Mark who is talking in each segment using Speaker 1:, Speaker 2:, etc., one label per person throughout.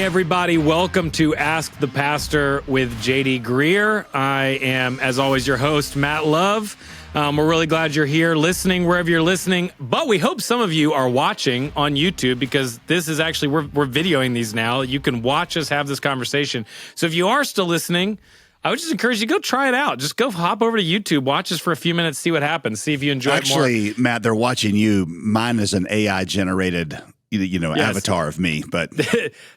Speaker 1: everybody. Welcome to Ask the Pastor with JD Greear. I am, as always, your host, Matt Love. We're really glad you're here listening wherever you're listening, but we hope some of you are watching on YouTube because this is actually, we're videoing these now. You can watch us have this conversation. So if you are still listening, I would just encourage you to go try it out. Just go hop over to YouTube, watch us for a few minutes, see what happens, see if you enjoy it more.
Speaker 2: Actually, Matt, they're watching you. Mine is an AI-generated yes, avatar of me, but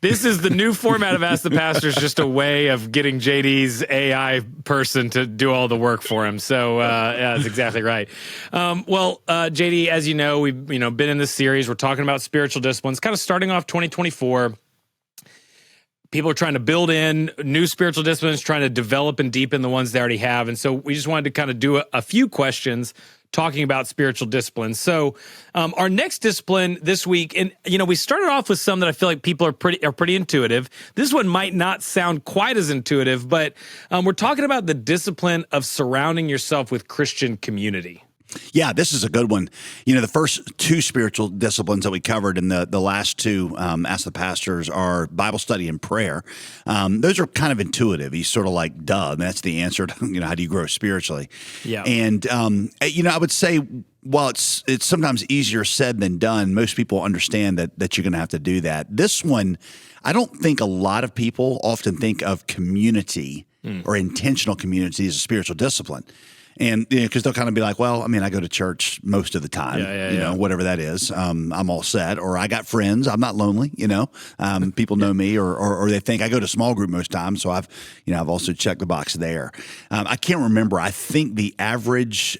Speaker 1: this is the new format of Ask the Pastor. Is just a way of getting JD's AI person to do all the work for him. So yeah, that's exactly right. JD, as you know, we've been in this series. We're talking about spiritual disciplines, kind of starting off 2024. People are trying to build in new spiritual disciplines, trying to develop and deepen the ones they already have. And so we just wanted to kind of do a few questions talking about spiritual disciplines. So our next discipline this week, and we started off with some that I feel like people are pretty intuitive. This one might not sound quite as intuitive, but we're talking about the discipline of surrounding yourself with Christian community.
Speaker 2: Yeah, this is a good one. The first two spiritual disciplines that we covered in the last two Ask the Pastors are Bible study and prayer. Those are kind of intuitive. He's sort of like, duh, that's the answer to, how do you grow spiritually?
Speaker 1: Yeah.
Speaker 2: And, I would say, while it's sometimes easier said than done, most people understand that you're going to have to do that. This one, I don't think a lot of people often think of community or intentional community as a spiritual discipline. And because they'll kind of be like, well, I go to church most of the time, whatever that is. I'm all set, or I got friends. I'm not lonely, people know me, or they think I go to small group most times. So I've also checked the box there. I can't remember. I think the average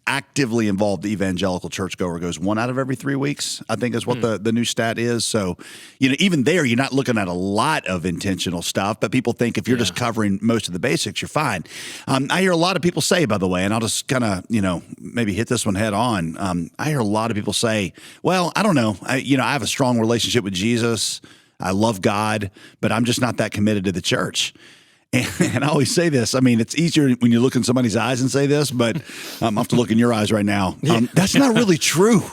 Speaker 2: actively involved evangelical churchgoer goes 1 out of every 3 weeks, I think is what the new stat is. So, even there, you're not looking at a lot of intentional stuff, but people think if you're just covering most of the basics, you're fine. I hear a lot of people say, by the way, and I'll just kind of, maybe hit this one head on. I hear a lot of people say, well, I don't know. I have a strong relationship with Jesus. I love God, but I'm just not that committed to the church. And I always say this. It's easier when you look in somebody's eyes and say this, but I have to look in your eyes right now. That's not really true.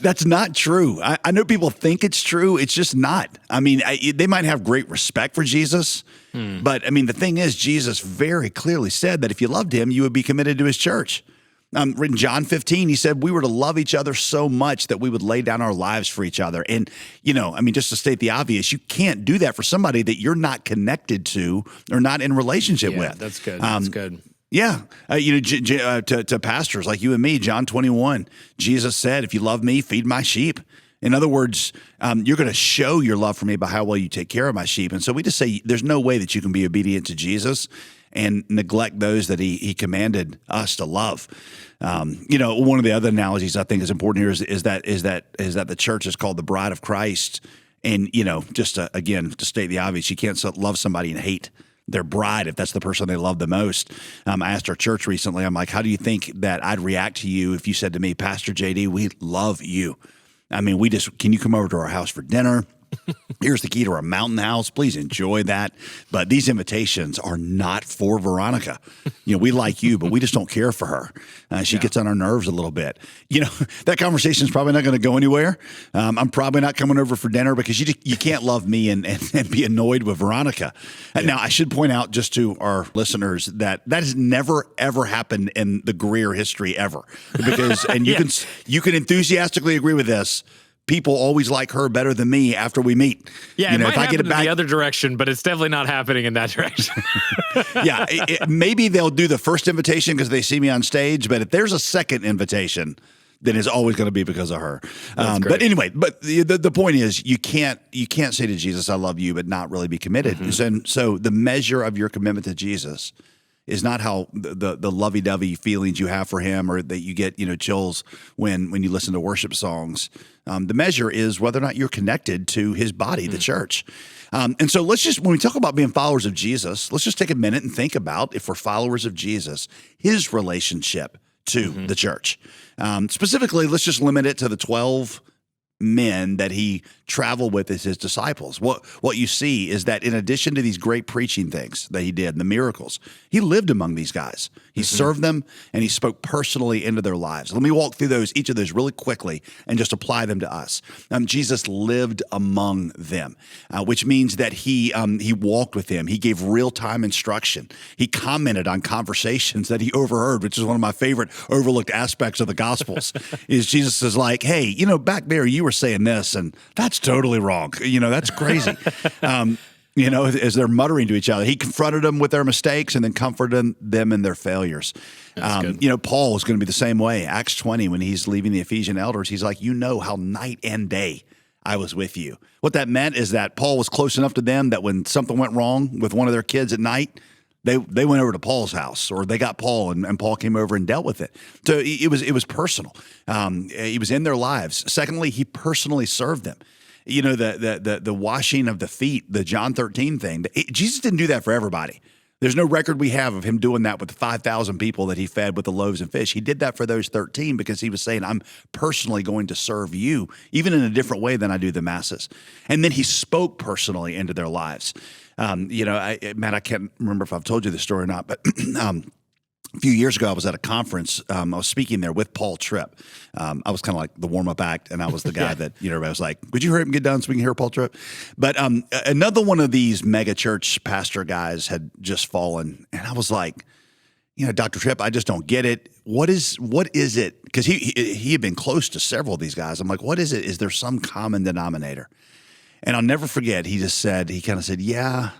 Speaker 2: That's not true. I know people think it's true. It's just not. They might have great respect for Jesus, but the thing is, Jesus very clearly said that if you loved him, you would be committed to his church. Written John 15, he said we were to love each other so much that we would lay down our lives for each other. And, just to state the obvious, you can't do that for somebody that you're not connected to or not in relationship with.
Speaker 1: That's good. That's good.
Speaker 2: Yeah. To pastors like you and me, John 21, Jesus said, if you love me, feed my sheep. In other words, you're going to show your love for me by how well you take care of my sheep. And so we just say there's no way that you can be obedient to Jesus and neglect those that he commanded us to love. One of the other analogies I think is important here is that the church is called the bride of Christ. And, just to state the obvious, you can't love somebody and hate their bride if that's the person they love the most. I asked our church recently, I'm like, how do you think that I'd react to you if you said to me, Pastor JD, we love you? Can you come over to our house for dinner? Here's the key to our mountain house. Please enjoy that. But these invitations are not for Veronica. We like you, but we just don't care for her. She gets on our nerves a little bit. That conversation is probably not going to go anywhere. I'm probably not coming over for dinner because you can't love me and be annoyed with Veronica. Now, I should point out just to our listeners that has never, ever happened in the Greear history ever. Because, and you can enthusiastically agree with this, people always like her better than me after we meet.
Speaker 1: Yeah, it might happen in the other direction, but it's definitely not happening in that direction.
Speaker 2: Maybe they'll do the first invitation because they see me on stage, but if there's a second invitation, then it's always going to be because of her. But anyway, the point is, you can't say to Jesus, "I love you," but not really be committed. And so the measure of your commitment to Jesus is not how the lovey-dovey feelings you have for him or that you get, chills when you listen to worship songs. The measure is whether or not you're connected to his body, the church. And so when we talk about being followers of Jesus, let's just take a minute and think about, if we're followers of Jesus, his relationship to the church. Specifically, let's just limit it to the 12 men that he traveled with as his disciples. What you see is that in addition to these great preaching things that he did, the miracles, he lived among these guys. He served them and he spoke personally into their lives. Let me walk through each of those really quickly and just apply them to us. Jesus lived among them, which means that he walked with them. He gave real-time instruction. He commented on conversations that he overheard, which is one of my favorite overlooked aspects of the Gospels, is Jesus is like, hey, back there you were saying this, and that's totally wrong. That's crazy. As they're muttering to each other, he confronted them with their mistakes and then comforted them in their failures. Paul is going to be the same way. Acts 20, when he's leaving the Ephesian elders, he's like, how night and day I was with you. What that meant is that Paul was close enough to them that when something went wrong with one of their kids at night, they went over to Paul's house, or they got Paul, and Paul came over and dealt with it. So it was personal. He was in their lives. Secondly, he personally served them. The washing of the feet, the John 13 thing. Jesus didn't do that for everybody. There's no record we have of him doing that with the 5,000 people that he fed with the loaves and fish. He did that for those 13 because he was saying, I'm personally going to serve you, even in a different way than I do the masses. And then he spoke personally into their lives. I can't remember if I've told you this story or not, but a few years ago, I was at a conference. I was speaking there with Paul Tripp. I was kind of like the warm-up act, and I was the guy that, everybody was like, would you hurry up and get done so we can hear Paul Tripp? But another one of these mega church pastor guys had just fallen, and I was like, Dr. Tripp, I just don't get it. What is it? Because he had been close to several of these guys. I'm like, what is it? Is there some common denominator? And I'll never forget, he kind of said, yeah.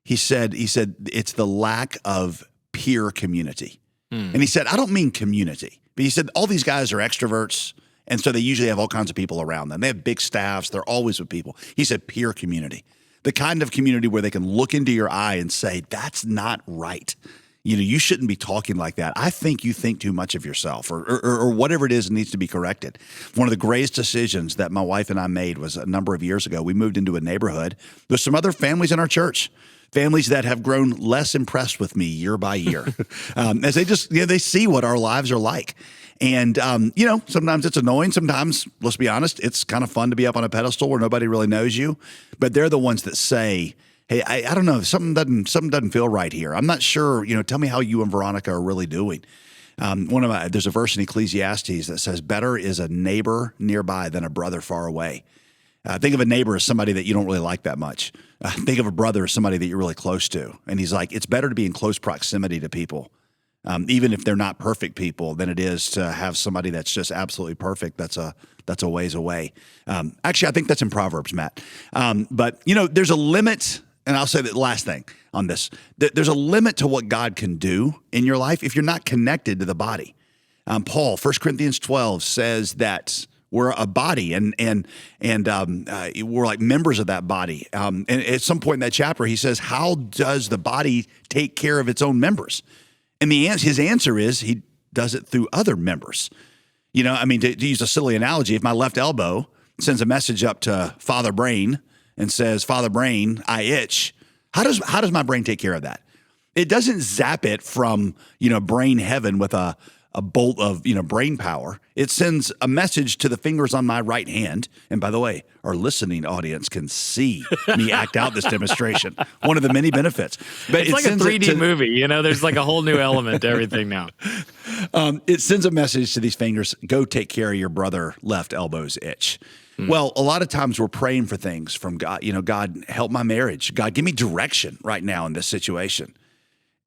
Speaker 2: He said, it's the lack of peer community. And he said, I don't mean community, but he said, all these guys are extroverts, and so they usually have all kinds of people around them. They have big staffs. They're always with people. He said peer community, the kind of community where they can look into your eye and say, that's not right. You shouldn't be talking like that. I think you think too much of yourself, or whatever it is that needs to be corrected. One of the greatest decisions that my wife and I made was a number of years ago. We moved into a neighborhood. There's some other families in our church, families that have grown less impressed with me year by year, as they just, they see what our lives are like. And, sometimes it's annoying. Sometimes, let's be honest, it's kind of fun to be up on a pedestal where nobody really knows you. But they're the ones that say, hey, I don't know, something doesn't feel right here. I'm not sure, tell me how you and Veronica are really doing. There's a verse in Ecclesiastes that says, better is a neighbor nearby than a brother far away. Think of a neighbor as somebody that you don't really like that much. Think of a brother as somebody that you're really close to. And he's like, it's better to be in close proximity to people, even if they're not perfect people, than it is to have somebody that's just absolutely perfect. That's a ways away. Actually, I think that's in Proverbs, Matt. But there's a limit, and I'll say the last thing on this. There's a limit to what God can do in your life if you're not connected to the body. Paul, 1 Corinthians 12 says that we're a body, and we're like members of that body. And at some point in that chapter, he says, how does the body take care of its own members? And his answer is he does it through other members. To use a silly analogy, if my left elbow sends a message up to Father Brain and says, Father Brain, I itch, how does my brain take care of that? It doesn't zap it from, brain heaven with a bolt of, brain power. It sends a message to the fingers on my right hand. And by the way, our listening audience can see me act out this demonstration. One of the many benefits. But
Speaker 1: it's like a 3D movie. There's like a whole new element to everything now.
Speaker 2: It sends a message to these fingers, go take care of your brother left elbow's itch. Well, a lot of times we're praying for things from God. God, help my marriage. God, give me direction right now in this situation.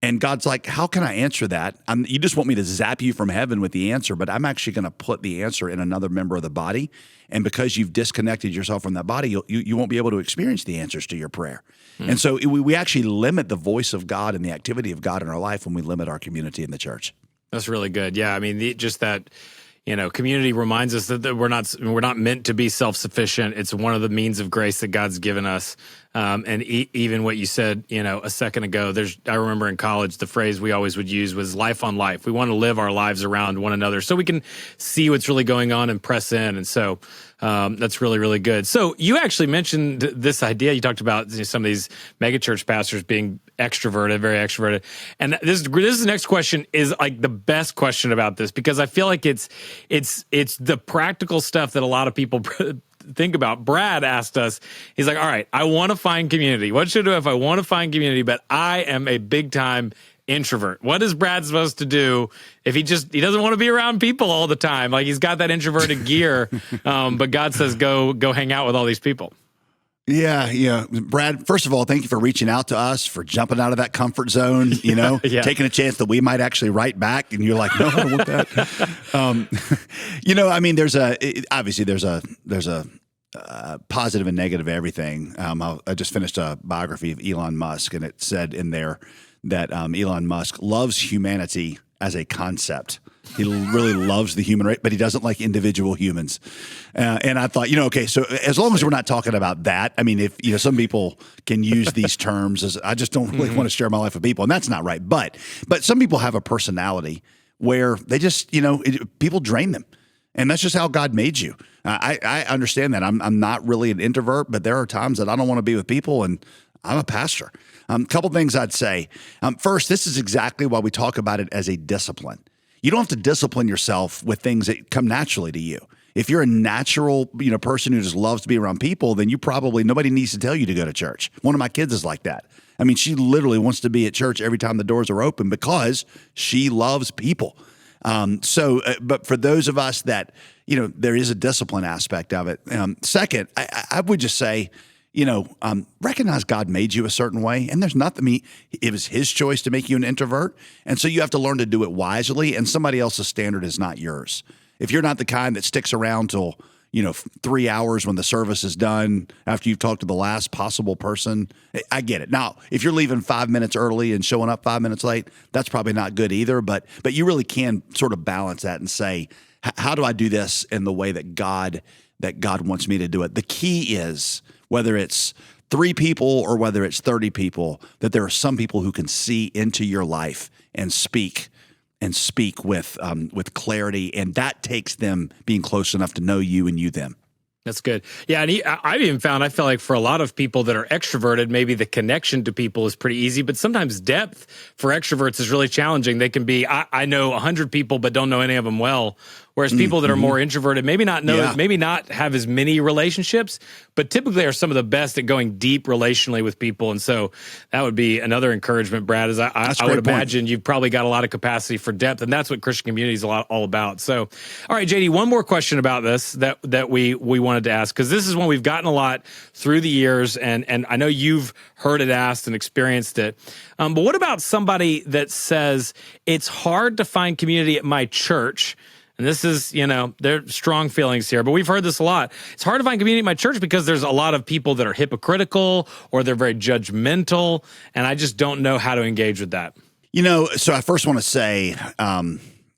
Speaker 2: And God's like, how can I answer that? You just want me to zap you from heaven with the answer, but I'm actually going to put the answer in another member of the body. And because you've disconnected yourself from that body, you won't be able to experience the answers to your prayer. And so we actually limit the voice of God and the activity of God in our life when we limit our community in the church.
Speaker 1: That's really good. Yeah, I mean, just that, community reminds us that we're not meant to be self-sufficient. It's one of the means of grace that God's given us. And even what you said, a second ago, I remember in college, the phrase we always would use was life on life. We want to live our lives around one another so we can see what's really going on and press in. And so that's really, really good. So you actually mentioned this idea. You talked about some of these megachurch pastors being extroverted, very extroverted. And this next question is like the best question about this, because I feel like it's the practical stuff that a lot of people think about. Brad asked us, he's like, all right, I want to find community. What should I do if I want to find community, but I am a big time introvert? What is Brad supposed to do if he doesn't want to be around people all the time? Like, he's got that introverted gear, but God says, go hang out with all these people.
Speaker 2: Yeah. Brad, first of all, thank you for reaching out to us, for jumping out of that comfort zone,
Speaker 1: Yeah.
Speaker 2: taking a chance that we might actually write back. And you're like, no, I don't want that. There's a positive and negative everything. I just finished a biography of Elon Musk, and it said in there that Elon Musk loves humanity as a concept. He really loves the human race, but he doesn't like individual humans. And I thought, okay, so as long as we're not talking about that, I mean, if some people can use these terms as, I just don't really want to share my life with people, and that's not right. But some people have a personality where they just, people drain them. And that's just how God made you. I understand that. I'm not really an introvert, but there are times that I don't want to be with people, and I'm a pastor. A couple things I'd say. First, this is exactly why we talk about it as a discipline. You don't have to discipline yourself with things that come naturally to you. If you're a natural, person who just loves to be around people, then nobody needs to tell you to go to church. One of my kids is like that. I mean, she literally wants to be at church every time the doors are open because she loves people. But for those of us that, there is a discipline aspect of it. Second, I would just say, recognize God made you a certain way, and there's nothing. It was His choice to make you an introvert, and so you have to learn to do it wisely. And somebody else's standard is not yours. If you're not the kind that sticks around till 3 hours when the service is done after you've talked to the last possible person, I get it. Now, if you're leaving 5 minutes early and showing up 5 minutes late, that's probably not good either. But you really can sort of balance that and say, how do I do this in the way that God wants me to do it? The key is, whether it's 3 people or whether it's 30 people, that there are some people who can see into your life and speak with clarity, and that takes them being close enough to know you and you them.
Speaker 1: That's good. Yeah, and I've even found, I feel like for a lot of people that are extroverted, maybe the connection to people is pretty easy, but sometimes depth for extroverts is really challenging. They can be, I know 100 people, but don't know any of them well. Whereas people that are more introverted, maybe not have as many relationships, but typically are some of the best at going deep relationally with people. And so that would be another encouragement, Brad, is I would imagine you've probably got a lot of capacity for depth, and that's what Christian community is all about. So, all right, JD, one more question about this that we wanted to ask, because this is one we've gotten a lot through the years, and I know you've heard it asked and experienced it. But what about somebody that says, it's hard to find community at my church? And this is, there are strong feelings here, but we've heard this a lot. It's hard to find community at my church because there's a lot of people that are hypocritical or they're very judgmental, and I just don't know how to engage with that.
Speaker 2: So I first want to say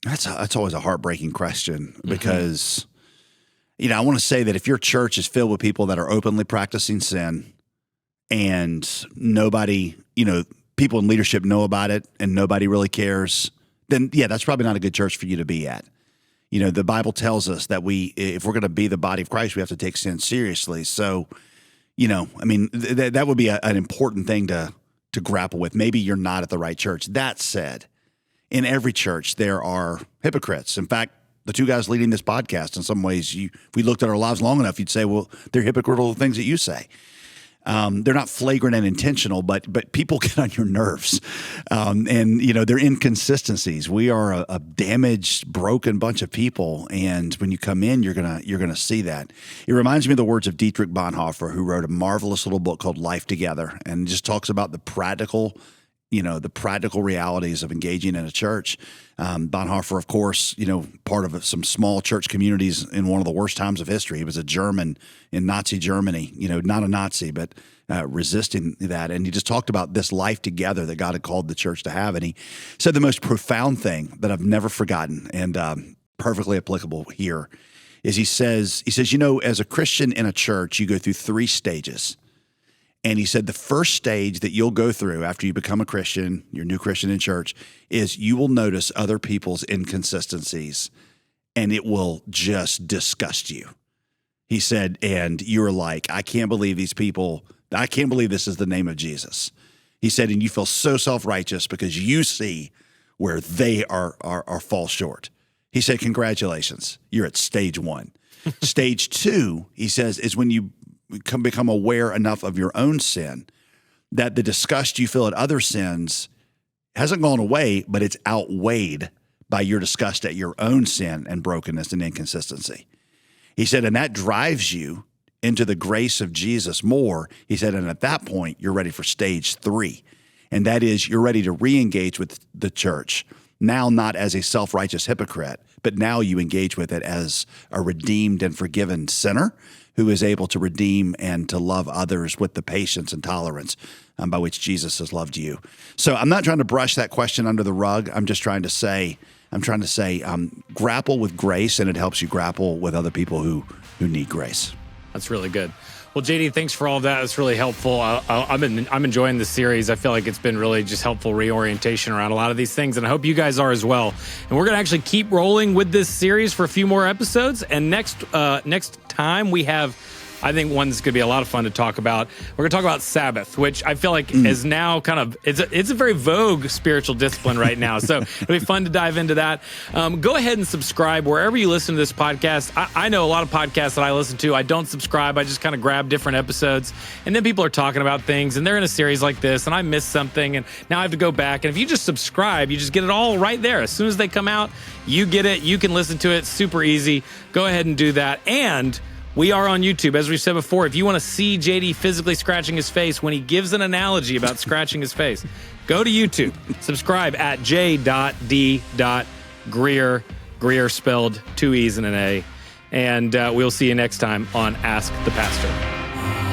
Speaker 2: that's always a heartbreaking question because, I want to say that if your church is filled with people that are openly practicing sin and nobody, people in leadership know about it and nobody really cares, then yeah, that's probably not a good church for you to be at. The Bible tells us that if we're going to be the body of Christ, we have to take sin seriously. So, that would be an important thing to grapple with. Maybe you're not at the right church. That said, in every church, there are hypocrites. In fact, the 2 guys leading this podcast, in some ways, if we looked at our lives long enough, you'd say, well, they're hypocritical things that you say. They're not flagrant and intentional, but people get on your nerves, and they're inconsistencies. We are a damaged, broken bunch of people, and when you come in, you're gonna see that. It reminds me of the words of Dietrich Bonhoeffer, who wrote a marvelous little book called Life Together, and just talks about the practical realities of engaging in a church. Bonhoeffer, of course, part of some small church communities in one of the worst times of history. He was a German in Nazi Germany, not a Nazi, but resisting that. And he just talked about this life together that God had called the church to have. And he said the most profound thing that I've never forgotten and perfectly applicable here is he says, as a Christian in a church, you go through 3 stages. And he said the first stage that you'll go through after you become a Christian, you're a new Christian in church, is you will notice other people's inconsistencies, and it will just disgust you. He said, and you're like, I can't believe these people, I can't believe this is the name of Jesus. He said, and you feel so self-righteous because you see where they are fall short. He said, congratulations, you're at stage 1. Stage 2, he says, is when you become aware enough of your own sin that the disgust you feel at other sins hasn't gone away, but it's outweighed by your disgust at your own sin and brokenness and inconsistency. He said, and that drives you into the grace of Jesus more. He said, and at that point, you're ready for stage 3. And that is, you're ready to re-engage with the church. Now, not as a self-righteous hypocrite, but now you engage with it as a redeemed and forgiven sinner who is able to redeem and to love others with the patience and tolerance by which Jesus has loved you. So I'm not trying to brush that question under the rug. I'm trying to say, grapple with grace, and it helps you grapple with other people who need grace.
Speaker 1: That's really good. Well, JD, thanks for all of that. It's really helpful. I'm enjoying this series. I feel like it's been really just helpful reorientation around a lot of these things, and I hope you guys are as well. And we're going to actually keep rolling with this series for a few more episodes. And next time we have, I think, one that's going to be a lot of fun to talk about. We're going to talk about Sabbath, which I feel like is now kind of, it's a very vogue spiritual discipline right now. So it'll be fun to dive into that. Go ahead and subscribe wherever you listen to this podcast. I know a lot of podcasts that I listen to, I don't subscribe. I just kind of grab different episodes, and then people are talking about things, and they're in a series like this, and I missed something, and now I have to go back. And if you just subscribe, you just get it all right there. As soon as they come out, you get it. You can listen to it. Super easy. Go ahead and do that. And we are on YouTube. As we've said before, if you want to see JD physically scratching his face when he gives an analogy about scratching his face, go to YouTube. Subscribe at j.d.greear, Greear spelled 2 E's and an A. And we'll see you next time on Ask the Pastor.